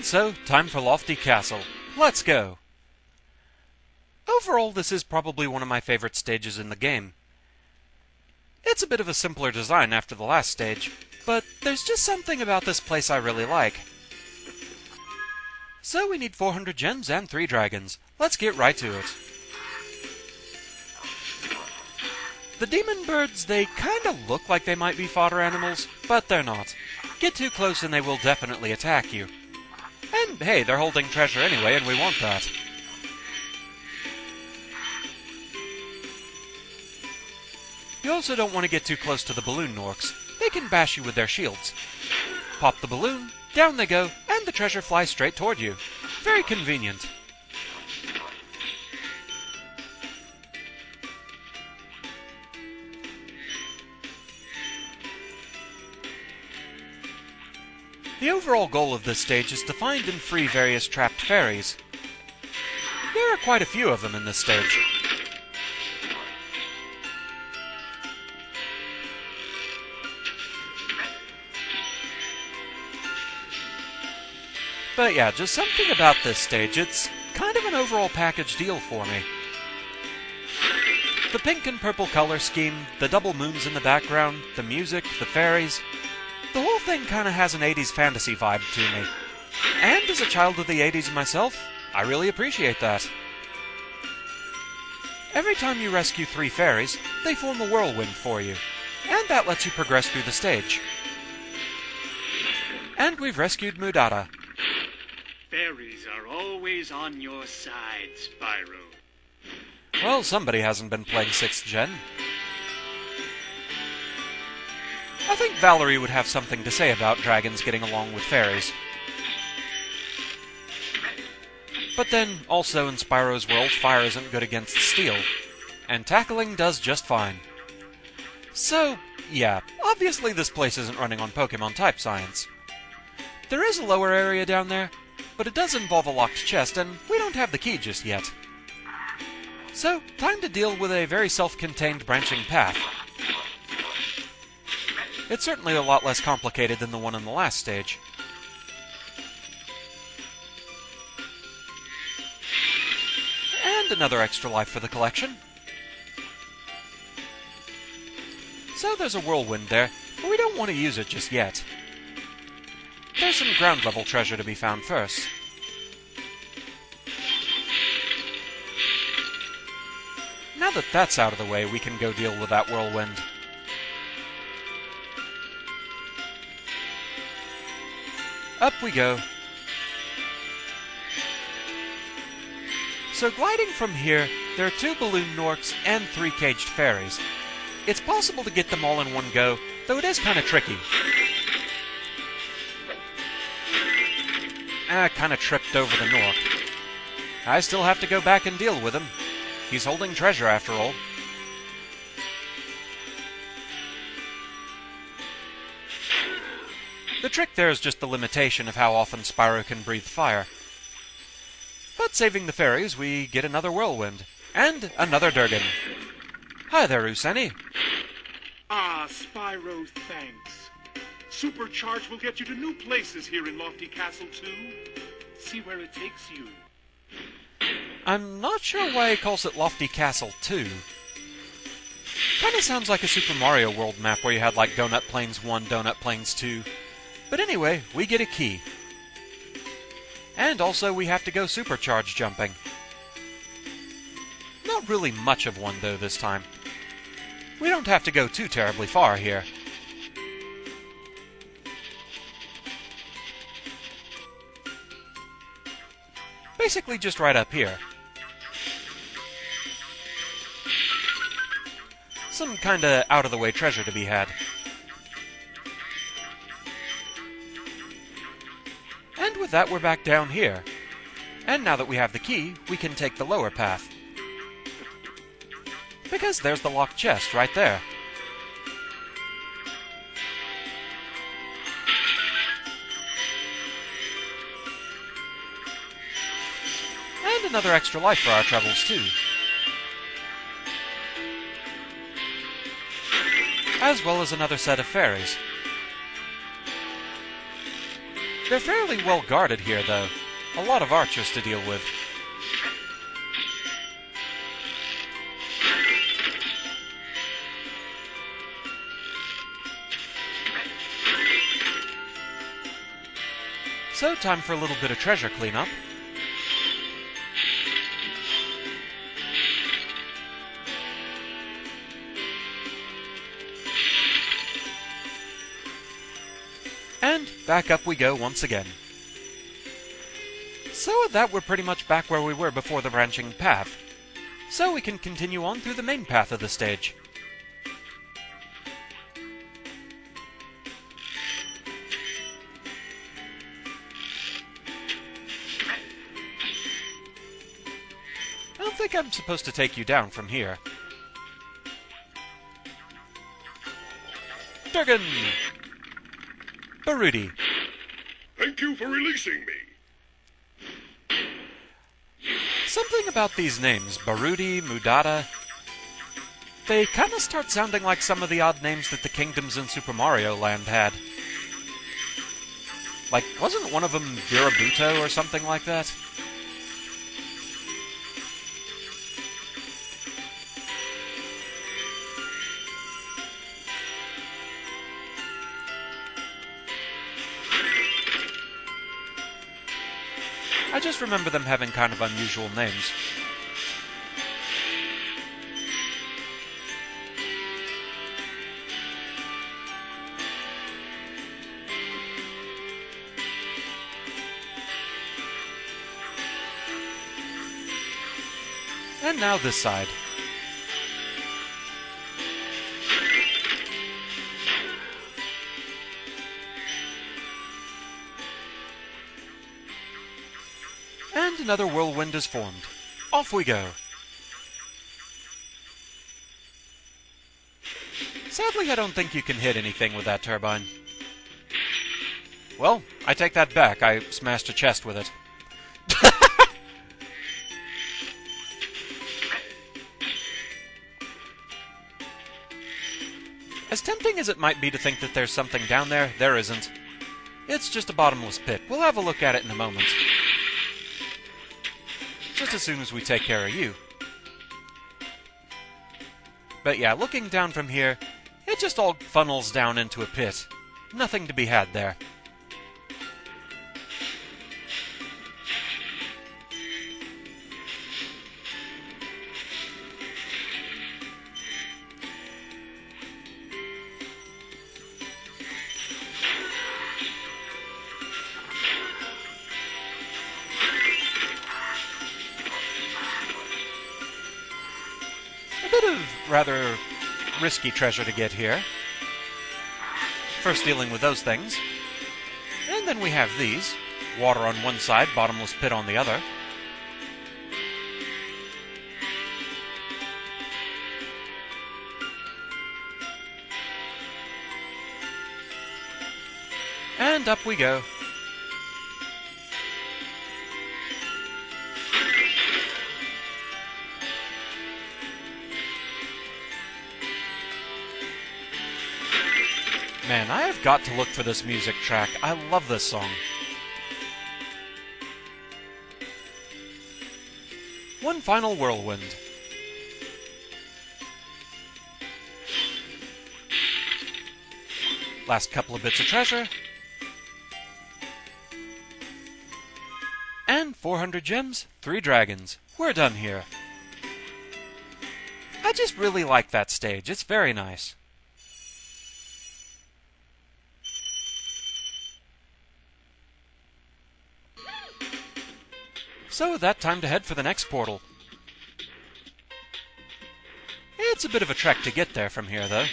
And so, time for Lofty Castle. Let's go! Overall, this is probably one of my favorite stages in the game. It's a bit of a simpler design after the last stage, but there's just something about this place I really like. So we need 400 gems and 3 dragons. Let's get right to it. The demon birds, they kinda look like they might be fodder animals, but they're not. Get too close and they will definitely attack you. And hey, they're holding treasure anyway, and we want that. You also don't want to get too close to the balloon Norks. They can bash you with their shields. Pop the balloon, down they go, and the treasure flies straight toward you. Very convenient. The overall goal of this stage is to find and free various trapped fairies. There are quite a few of them in this stage. But yeah, just something about this stage, it's kind of an overall package deal for me. The pink and purple color scheme, the double moons in the background, the music, the fairies, the whole thing kind of has an 80s fantasy vibe to me. And as a child of the 80s myself, I really appreciate that. Every time you rescue 3 fairies, they form a whirlwind for you, and that lets you progress through the stage. And we've rescued Mudada. Fairies are always on your side, Spyro. Well, somebody hasn't been playing 6th Gen. I think Valerie would have something to say about dragons getting along with fairies. But then, also in Spyro's world, fire isn't good against steel, and tackling does just fine. So, yeah, obviously this place isn't running on Pokemon type science. There is a lower area down there, but it does involve a locked chest, and we don't have the key just yet. So, time to deal with a very self-contained branching path. It's certainly a lot less complicated than the one in the last stage. And another extra life for the collection. So there's a whirlwind there, but we don't want to use it just yet. There's some ground level treasure to be found first. Now that that's out of the way, we can go deal with that whirlwind. Up we go. So gliding from here, there are 2 balloon Norks and 3 caged fairies. It's possible to get them all in one go, though it is kind of tricky. Kind of tripped over the Nork. I still have to go back and deal with him. He's holding treasure after all. The trick there is just the limitation of how often Spyro can breathe fire. But saving the fairies, we get another whirlwind. And another Durgin. Hi there, Sonny. Ah, Spyro, thanks. Supercharge will get you to new places here in Lofty Castle, too. See where it takes you. I'm not sure why he calls it Lofty Castle 2. Kinda sounds like a Super Mario World map where you had like Donut Plains 1, Donut Plains 2. But anyway, we get a key. And also we have to go supercharge jumping. Not really much of one though this time. We don't have to go too terribly far here. Basically just right up here. Some kinda out-of-the-way treasure to be had. And with that, we're back down here. And now that we have the key, we can take the lower path. Because there's the locked chest right there. And another extra life for our troubles, too. As well as another set of fairies. They're fairly well guarded here, though. A lot of archers to deal with. So, time for a little bit of treasure cleanup. And back up we go once again. So with that, we're pretty much back where we were before the branching path. So we can continue on through the main path of the stage. I don't think I'm supposed to take you down from here. Durgin! Barudi! Thank you for releasing me. Something about these names, Barudi, Mudada, they kinda start sounding like some of the odd names that the kingdoms in Super Mario Land had. Like, wasn't one of them Birabuto or something like that? I just remember them having kind of unusual names. And now this side. And another whirlwind is formed. Off we go. Sadly, I don't think you can hit anything with that turbine. Well, I take that back. I smashed a chest with it. As tempting as it might be to think that there's something down there, there isn't. It's just a bottomless pit. We'll have a look at it in a moment. Just as soon as we take care of you. But yeah, looking down from here, it just all funnels down into a pit. Nothing to be had there. Rather risky treasure to get here. First dealing with those things. And then we have these. Water on one side, bottomless pit on the other. And up we go. Man, I have got to look for this music track. I love this song. One final whirlwind. Last couple of bits of treasure. And 400 gems, 3 dragons. We're done here. I just really like that stage. It's very nice. So, that time to head for the next portal. It's a bit of a trek to get there from here, though.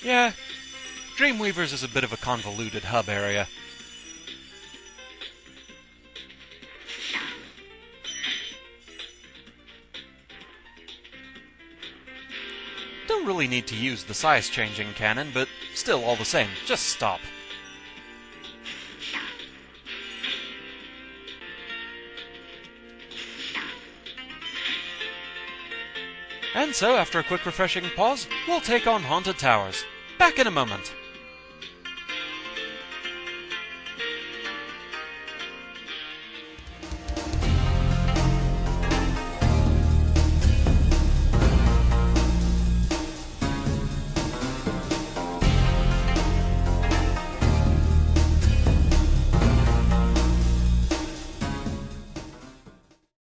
Yeah, Dreamweavers is a bit of a convoluted hub area. don't really need to use the size-changing cannon, but still, all the same, just stop. And so, after a quick refreshing pause, we'll take on Haunted Towers. Back in a moment.